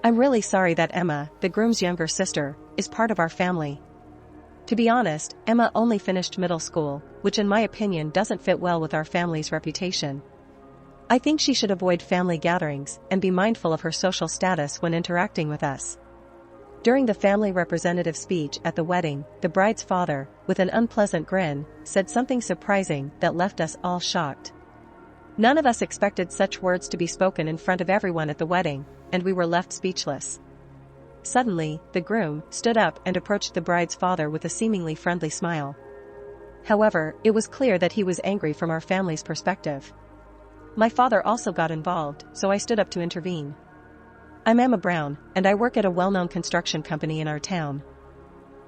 I'm really sorry that Emma, the groom's younger sister, is part of our family. To be honest, Emma only finished middle school, which in my opinion doesn't fit well with our family's reputation. I think she should avoid family gatherings and be mindful of her social status when interacting with us. During the family representative speech at the wedding, the bride's father, with an unpleasant grin, said something surprising that left us all shocked. None of us expected such words to be spoken in front of everyone at the wedding, and we were left speechless. Suddenly, the groom stood up and approached the bride's father with a seemingly friendly smile. However, it was clear that he was angry from our family's perspective. My father also got involved, so I stood up to intervene. I'm Emma Brown, and I work at a well-known construction company in our town.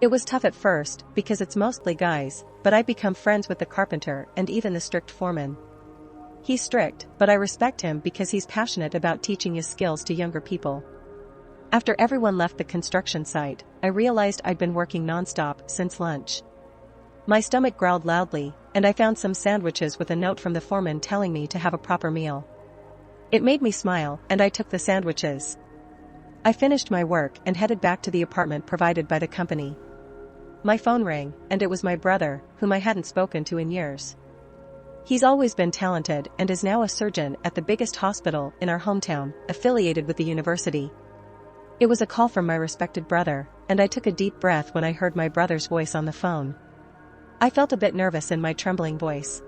It was tough at first, because it's mostly guys, but I've become friends with the carpenter and even the strict foreman. He's strict, but I respect him because he's passionate about teaching his skills to younger people. After everyone left the construction site, I realized I'd been working non-stop since lunch. My stomach growled loudly, and I found some sandwiches with a note from the foreman telling me to have a proper meal. It made me smile, and I took the sandwiches. I finished my work and headed back to the apartment provided by the company. My phone rang, and it was my brother, whom I hadn't spoken to in years. He's always been talented and is now a surgeon at the biggest hospital in our hometown, affiliated with the university. It was a call from my respected brother, and I took a deep breath when I heard my brother's voice on the phone. I felt a bit nervous in my trembling voice.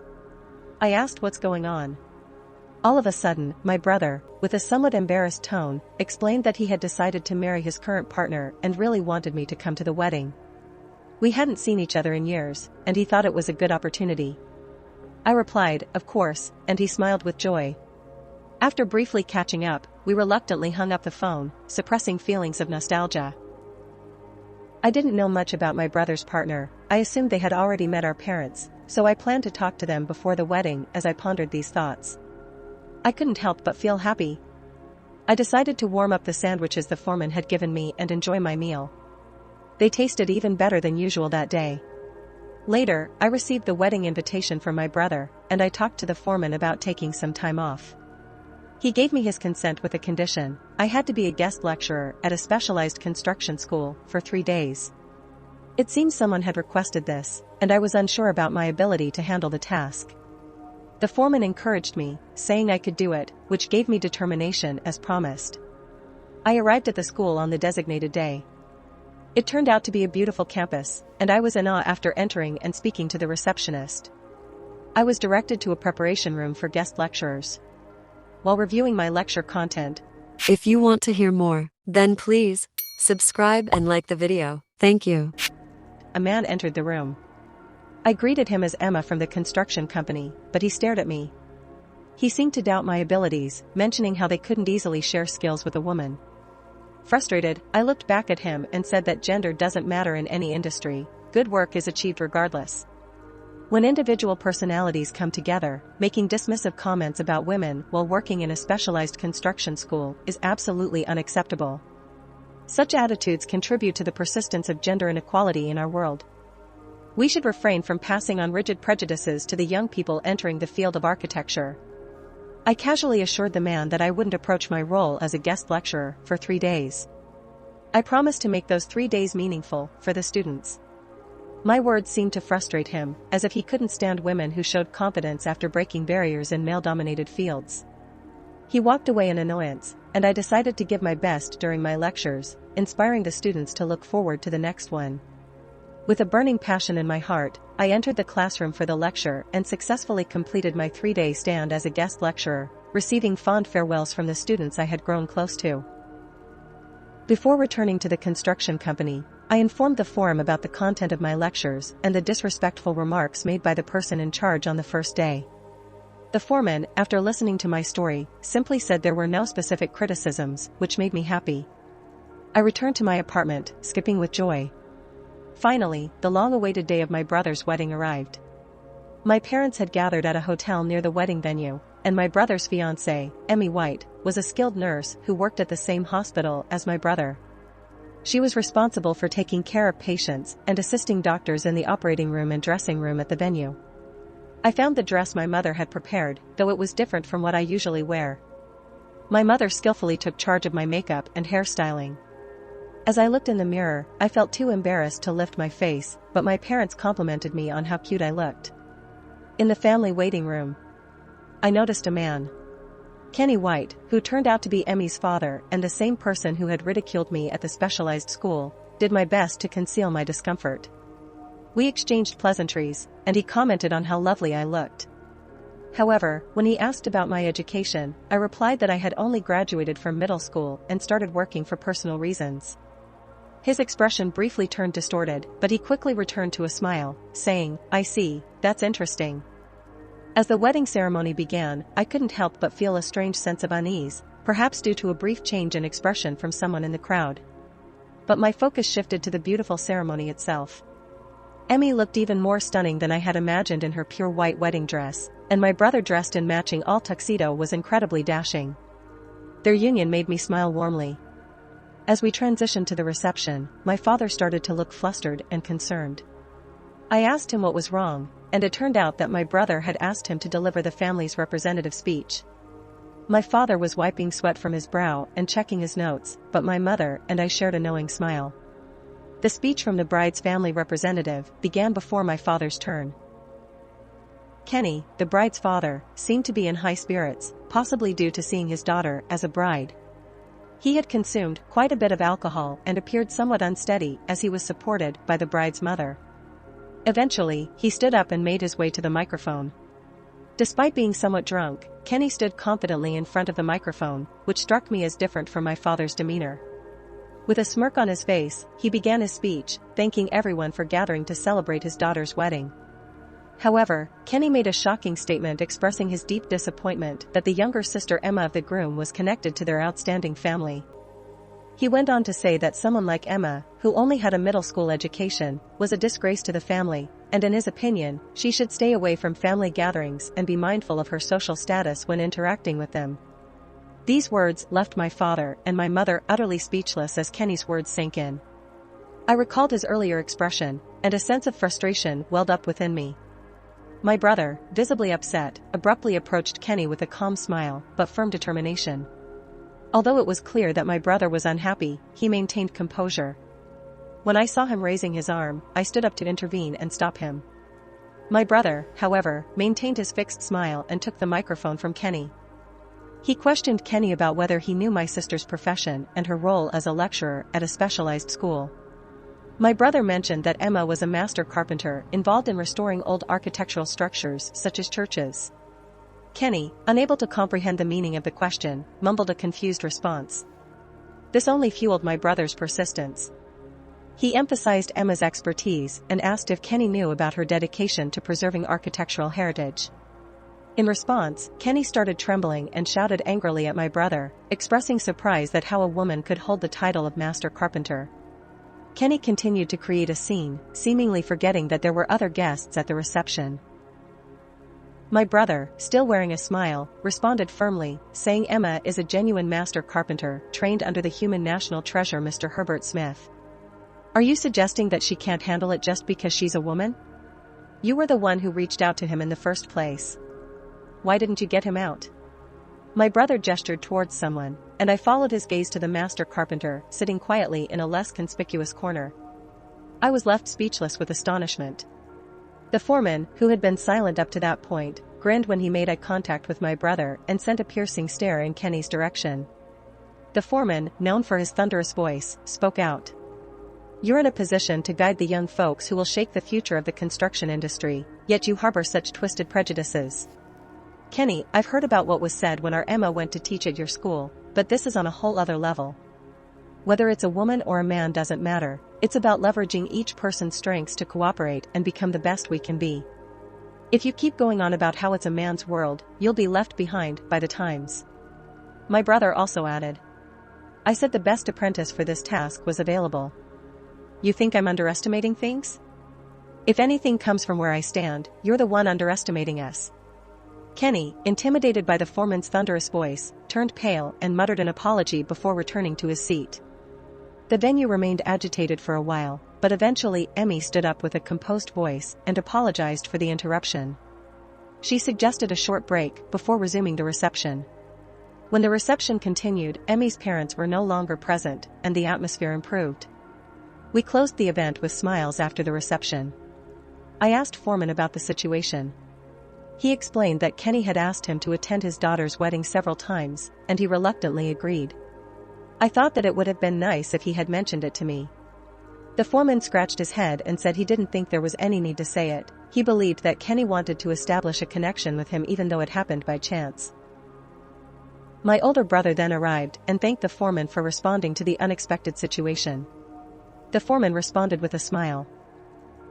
I asked what's going on. All of a sudden, my brother, with a somewhat embarrassed tone, explained that he had decided to marry his current partner and really wanted me to come to the wedding. We hadn't seen each other in years, and he thought it was a good opportunity. I replied, of course, and he smiled with joy. After briefly catching up, we reluctantly hung up the phone, suppressing feelings of nostalgia. I didn't know much about my brother's partner. I assumed they had already met our parents, so I planned to talk to them before the wedding as I pondered these thoughts. I couldn't help but feel happy. I decided to warm up the sandwiches the foreman had given me and enjoy my meal. They tasted even better than usual that day. Later, I received the wedding invitation from my brother, and I talked to the foreman about taking some time off. He gave me his consent with a condition. I had to be a guest lecturer at a specialized construction school for 3 days. It seems someone had requested this, and I was unsure about my ability to handle the task. The foreman encouraged me, saying I could do it, which gave me determination as promised. I arrived at the school on the designated day. It turned out to be a beautiful campus, and I was in awe after entering and speaking to the receptionist. I was directed to a preparation room for guest lecturers. While reviewing my lecture content, if you want to hear more, then please subscribe and like the video. Thank you. A man entered the room. I greeted him as Emma from the construction company, but he stared at me. He seemed to doubt my abilities, mentioning how they couldn't easily share skills with a woman. Frustrated, I looked back at him and said that gender doesn't matter in any industry. Good work is achieved regardless. When individual personalities come together, making dismissive comments about women while working in a specialized construction school is absolutely unacceptable. Such attitudes contribute to the persistence of gender inequality in our world. We should refrain from passing on rigid prejudices to the young people entering the field of architecture. I casually assured the man that I wouldn't approach my role as a guest lecturer for 3 days. I promised to make those 3 days meaningful for the students. My words seemed to frustrate him, as if he couldn't stand women who showed confidence after breaking barriers in male-dominated fields. He walked away in annoyance, and I decided to give my best during my lectures, inspiring the students to look forward to the next one. With a burning passion in my heart, I entered the classroom for the lecture and successfully completed my 3-day stand as a guest lecturer, receiving fond farewells from the students I had grown close to. Before returning to the construction company, I informed the forum about the content of my lectures and the disrespectful remarks made by the person in charge on the first day. The foreman, after listening to my story, simply said there were no specific criticisms, which made me happy. I returned to my apartment, skipping with joy. Finally, the long-awaited day of my brother's wedding arrived. My parents had gathered at a hotel near the wedding venue, and my brother's fiancée, Emmy White, was a skilled nurse who worked at the same hospital as my brother. She was responsible for taking care of patients and assisting doctors in the operating room and dressing room at the venue. I found the dress my mother had prepared, though it was different from what I usually wear. My mother skillfully took charge of my makeup and hairstyling. As I looked in the mirror, I felt too embarrassed to lift my face, but my parents complimented me on how cute I looked. In the family waiting room, I noticed a man. Kenny White, who turned out to be Emmy's father and the same person who had ridiculed me at the specialized school, did my best to conceal my discomfort. We exchanged pleasantries, and he commented on how lovely I looked. However, when he asked about my education, I replied that I had only graduated from middle school and started working for personal reasons. His expression briefly turned distorted, but he quickly returned to a smile, saying, "I see, that's interesting." As the wedding ceremony began, I couldn't help but feel a strange sense of unease, perhaps due to a brief change in expression from someone in the crowd. But my focus shifted to the beautiful ceremony itself. Emmy looked even more stunning than I had imagined in her pure white wedding dress, and my brother dressed in matching all-tuxedo was incredibly dashing. Their union made me smile warmly. As we transitioned to the reception, my father started to look flustered and concerned. I asked him what was wrong, and it turned out that my brother had asked him to deliver the family's representative speech. My father was wiping sweat from his brow and checking his notes, but my mother and I shared a knowing smile. The speech from the bride's family representative began before my father's turn. Kenny, the bride's father, seemed to be in high spirits, possibly due to seeing his daughter as a bride. He had consumed quite a bit of alcohol and appeared somewhat unsteady as he was supported by the bride's mother. Eventually, he stood up and made his way to the microphone. Despite being somewhat drunk, Kenny stood confidently in front of the microphone, which struck me as different from my father's demeanor. With a smirk on his face, he began his speech, thanking everyone for gathering to celebrate his daughter's wedding. However, Kenny made a shocking statement expressing his deep disappointment that the younger sister Emma of the groom was connected to their outstanding family. He went on to say that someone like Emma, who only had a middle school education, was a disgrace to the family, and in his opinion, she should stay away from family gatherings and be mindful of her social status when interacting with them. These words left my father and my mother utterly speechless as Kenny's words sank in. I recalled his earlier expression, and a sense of frustration welled up within me. My brother, visibly upset, abruptly approached Kenny with a calm smile but firm determination. Although it was clear that my brother was unhappy, he maintained composure. When I saw him raising his arm, I stood up to intervene and stop him. My brother, however, maintained his fixed smile and took the microphone from Kenny. He questioned Kenny about whether he knew my sister's profession and her role as a lecturer at a specialized school. My brother mentioned that Emma was a master carpenter involved in restoring old architectural structures such as churches. Kenny, unable to comprehend the meaning of the question, mumbled a confused response. This only fueled my brother's persistence. He emphasized Emma's expertise and asked if Kenny knew about her dedication to preserving architectural heritage. In response, Kenny started trembling and shouted angrily at my brother, expressing surprise that how a woman could hold the title of master carpenter. Kenny continued to create a scene, seemingly forgetting that there were other guests at the reception. My brother, still wearing a smile, responded firmly, saying Emma is a genuine master carpenter, trained under the human national treasure Mr. Herbert Smith. Are you suggesting that she can't handle it just because she's a woman? You were the one who reached out to him in the first place. Why didn't you get him out? My brother gestured towards someone, and I followed his gaze to the master carpenter, sitting quietly in a less conspicuous corner. I was left speechless with astonishment. The foreman, who had been silent up to that point, grinned when he made eye contact with my brother and sent a piercing stare in Kenny's direction. The foreman, known for his thunderous voice, spoke out. You're in a position to guide the young folks who will shape the future of the construction industry, yet you harbor such twisted prejudices. Kenny, I've heard about what was said when our Emma went to teach at your school, but this is on a whole other level. Whether it's a woman or a man doesn't matter, it's about leveraging each person's strengths to cooperate and become the best we can be. If you keep going on about how it's a man's world, you'll be left behind by the times. My brother also added. I said the best apprentice for this task was available. You think I'm underestimating things? If anything comes from where I stand, you're the one underestimating us. Kenny, intimidated by the foreman's thunderous voice, turned pale and muttered an apology before returning to his seat. The venue remained agitated for a while, but eventually Emmy stood up with a composed voice and apologized for the interruption. She suggested a short break before resuming the reception. When the reception continued, Emmy's parents were no longer present, and the atmosphere improved. We closed the event with smiles after the reception. I asked Foreman about the situation. He explained that Kenny had asked him to attend his daughter's wedding several times, and he reluctantly agreed. I thought that it would have been nice if he had mentioned it to me. The foreman scratched his head and said he didn't think there was any need to say it. He believed that Kenny wanted to establish a connection with him even though it happened by chance. My older brother then arrived and thanked the foreman for responding to the unexpected situation. The foreman responded with a smile.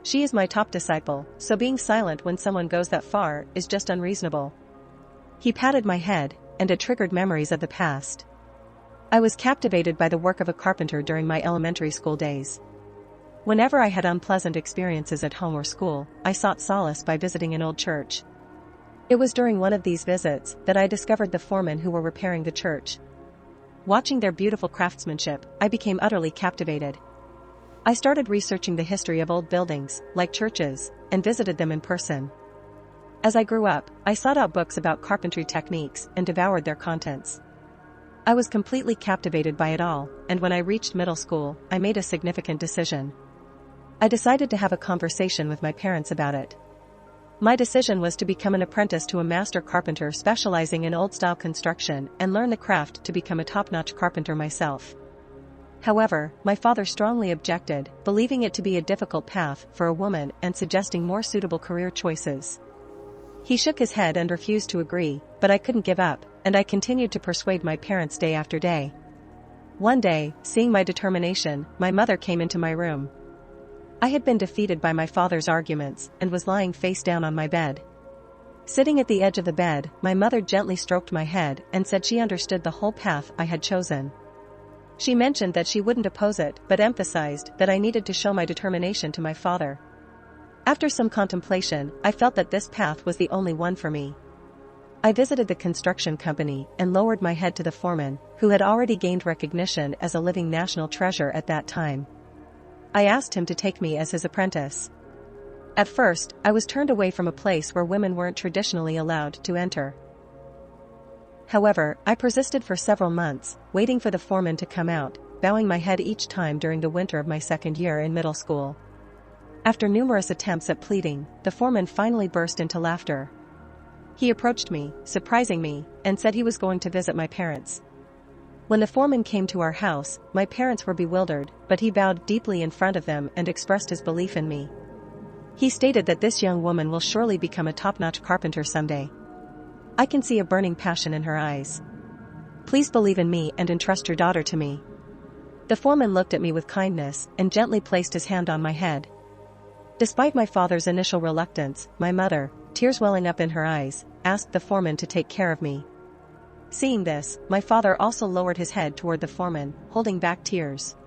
She is my top disciple, so being silent when someone goes that far is just unreasonable. He patted my head, and it triggered memories of the past. I was captivated by the work of a carpenter during my elementary school days. Whenever I had unpleasant experiences at home or school, I sought solace by visiting an old church. It was during one of these visits that I discovered the foremen who were repairing the church. Watching their beautiful craftsmanship, I became utterly captivated. I started researching the history of old buildings, like churches, and visited them in person. As I grew up, I sought out books about carpentry techniques and devoured their contents. I was completely captivated by it all, and when I reached middle school, I made a significant decision. I decided to have a conversation with my parents about it. My decision was to become an apprentice to a master carpenter specializing in old-style construction and learn the craft to become a top-notch carpenter myself. However, my father strongly objected, believing it to be a difficult path for a woman and suggesting more suitable career choices. He shook his head and refused to agree, but I couldn't give up, and I continued to persuade my parents day after day. One day, seeing my determination, my mother came into my room. I had been defeated by my father's arguments and was lying face down on my bed. Sitting at the edge of the bed, my mother gently stroked my head and said she understood the whole path I had chosen. She mentioned that she wouldn't oppose it but emphasized that I needed to show my determination to my father. After some contemplation, I felt that this path was the only one for me. I visited the construction company and lowered my head to the foreman, who had already gained recognition as a living national treasure at that time. I asked him to take me as his apprentice. At first, I was turned away from a place where women weren't traditionally allowed to enter. However, I persisted for several months, waiting for the foreman to come out, bowing my head each time during the winter of my second year in middle school. After numerous attempts at pleading, the foreman finally burst into laughter. He approached me, surprising me, and said he was going to visit my parents. When the foreman came to our house, my parents were bewildered, but he bowed deeply in front of them and expressed his belief in me. He stated that this young woman will surely become a top-notch carpenter someday. I can see a burning passion in her eyes. Please believe in me and entrust your daughter to me. The foreman looked at me with kindness and gently placed his hand on my head. Despite my father's initial reluctance, my mother, tears welling up in her eyes, asked the foreman to take care of me. Seeing this, my father also lowered his head toward the foreman, holding back tears.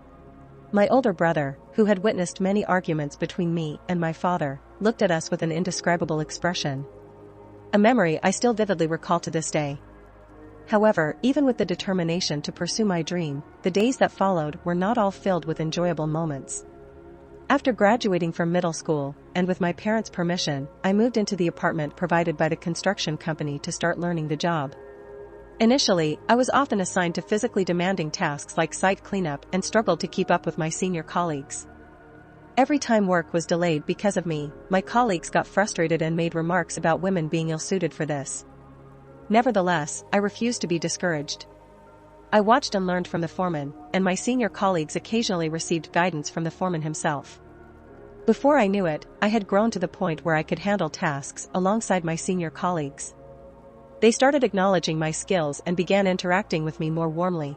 My older brother, who had witnessed many arguments between me and my father, looked at us with an indescribable expression. A memory I still vividly recall to this day. However, even with the determination to pursue my dream, the days that followed were not all filled with enjoyable moments. After graduating from middle school, and with my parents' permission, I moved into the apartment provided by the construction company to start learning the job. Initially, I was often assigned to physically demanding tasks like site cleanup and struggled to keep up with my senior colleagues. Every time work was delayed because of me, my colleagues got frustrated and made remarks about women being ill-suited for this. Nevertheless, I refused to be discouraged. I watched and learned from the foreman, and my senior colleagues occasionally received guidance from the foreman himself. Before I knew it, I had grown to the point where I could handle tasks alongside my senior colleagues. They started acknowledging my skills and began interacting with me more warmly.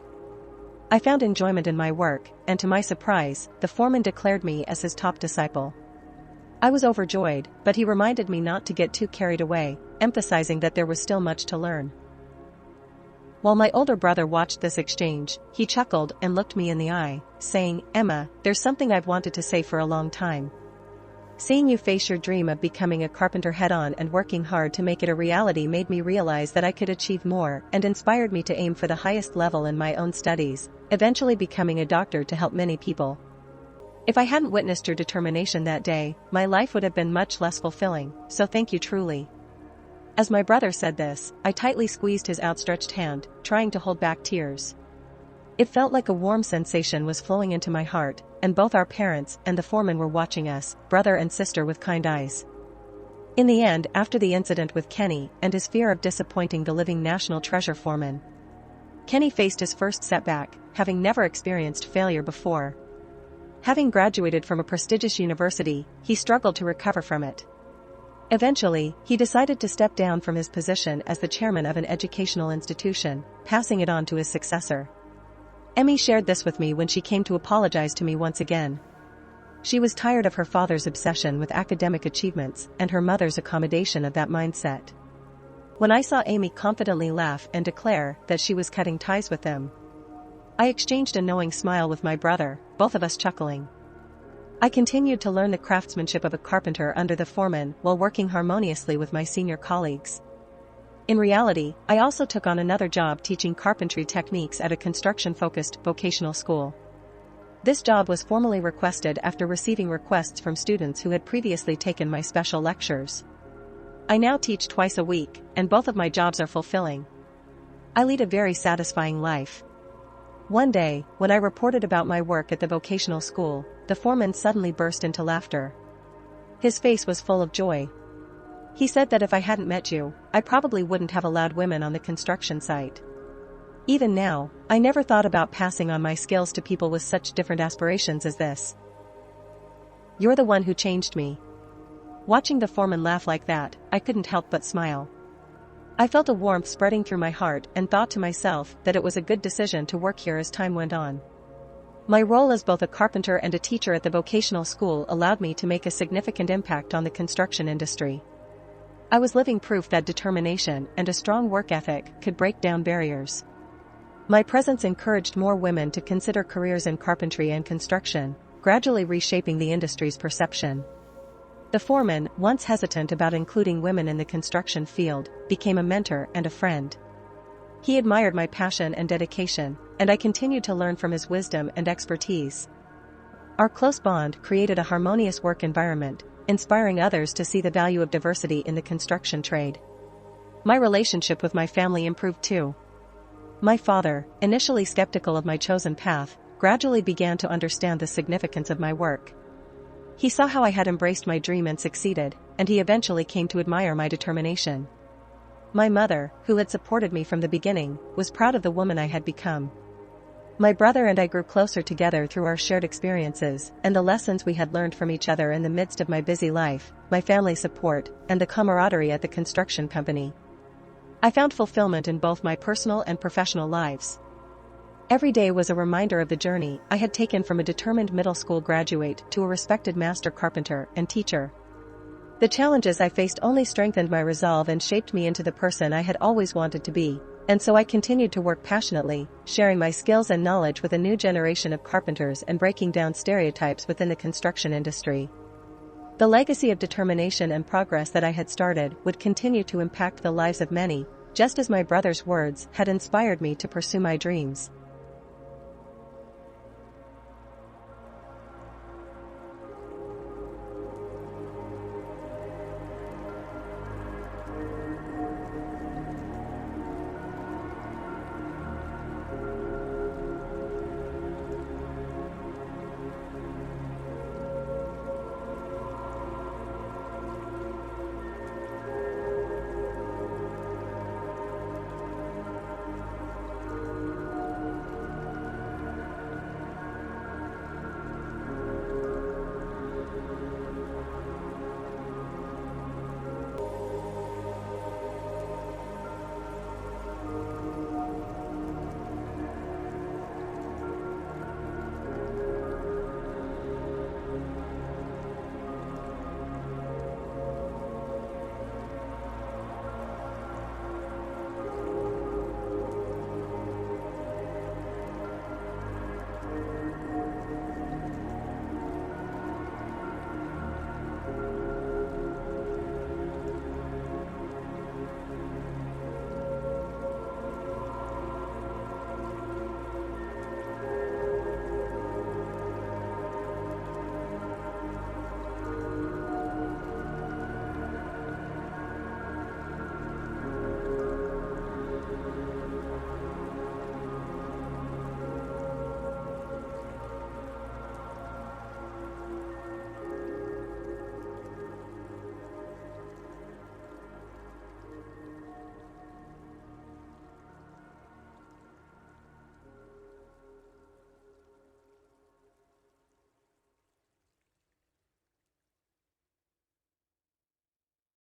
I found enjoyment in my work, and to my surprise, the foreman declared me as his top disciple. I was overjoyed, but he reminded me not to get too carried away, emphasizing that there was still much to learn. While my older brother watched this exchange, he chuckled and looked me in the eye, saying, "Emma, there's something I've wanted to say for a long time. Seeing you face your dream of becoming a carpenter head-on and working hard to make it a reality made me realize that I could achieve more and inspired me to aim for the highest level in my own studies, eventually becoming a doctor to help many people. If I hadn't witnessed your determination that day, my life would have been much less fulfilling, so thank you truly." As my brother said this, I tightly squeezed his outstretched hand, trying to hold back tears. It felt like a warm sensation was flowing into my heart, and both our parents and the foreman were watching us, brother and sister, with kind eyes. In the end, after the incident with Kenny and his fear of disappointing the living national treasure foreman, Kenny faced his first setback, having never experienced failure before. Having graduated from a prestigious university, he struggled to recover from it. Eventually, he decided to step down from his position as the chairman of an educational institution, passing it on to his successor. Emmy shared this with me when she came to apologize to me once again. She was tired of her father's obsession with academic achievements and her mother's accommodation of that mindset. When I saw Amy confidently laugh and declare that she was cutting ties with them, I exchanged a knowing smile with my brother, both of us chuckling. I continued to learn the craftsmanship of a carpenter under the foreman while working harmoniously with my senior colleagues. In reality, I also took on another job teaching carpentry techniques at a construction-focused vocational school. This job was formally requested after receiving requests from students who had previously taken my special lectures. I now teach twice a week, and both of my jobs are fulfilling. I lead a very satisfying life. One day, when I reported about my work at the vocational school, the foreman suddenly burst into laughter. His face was full of joy. He said that if I hadn't met you, I probably wouldn't have allowed women on the construction site. Even now, I never thought about passing on my skills to people with such different aspirations as this. You're the one who changed me. Watching the foreman laugh like that, I couldn't help but smile. I felt a warmth spreading through my heart and thought to myself that it was a good decision to work here as time went on. My role as both a carpenter and a teacher at the vocational school allowed me to make a significant impact on the construction industry. I was living proof that determination and a strong work ethic could break down barriers. My presence encouraged more women to consider careers in carpentry and construction, gradually reshaping the industry's perception. The foreman, once hesitant about including women in the construction field, became a mentor and a friend. He admired my passion and dedication, and I continued to learn from his wisdom and expertise. Our close bond created a harmonious work environment, inspiring others to see the value of diversity in the construction trade. My relationship with my family improved too. My father, initially skeptical of my chosen path, gradually began to understand the significance of my work. He saw how I had embraced my dream and succeeded, and he eventually came to admire my determination. My mother, who had supported me from the beginning, was proud of the woman I had become. My brother and I grew closer together through our shared experiences and the lessons we had learned from each other in the midst of my busy life, my family support, and the camaraderie at the construction company. I found fulfillment in both my personal and professional lives. Every day was a reminder of the journey I had taken from a determined middle school graduate to a respected master carpenter and teacher. The challenges I faced only strengthened my resolve and shaped me into the person I had always wanted to be, and so I continued to work passionately, sharing my skills and knowledge with a new generation of carpenters and breaking down stereotypes within the construction industry. The legacy of determination and progress that I had started would continue to impact the lives of many, just as my brother's words had inspired me to pursue my dreams.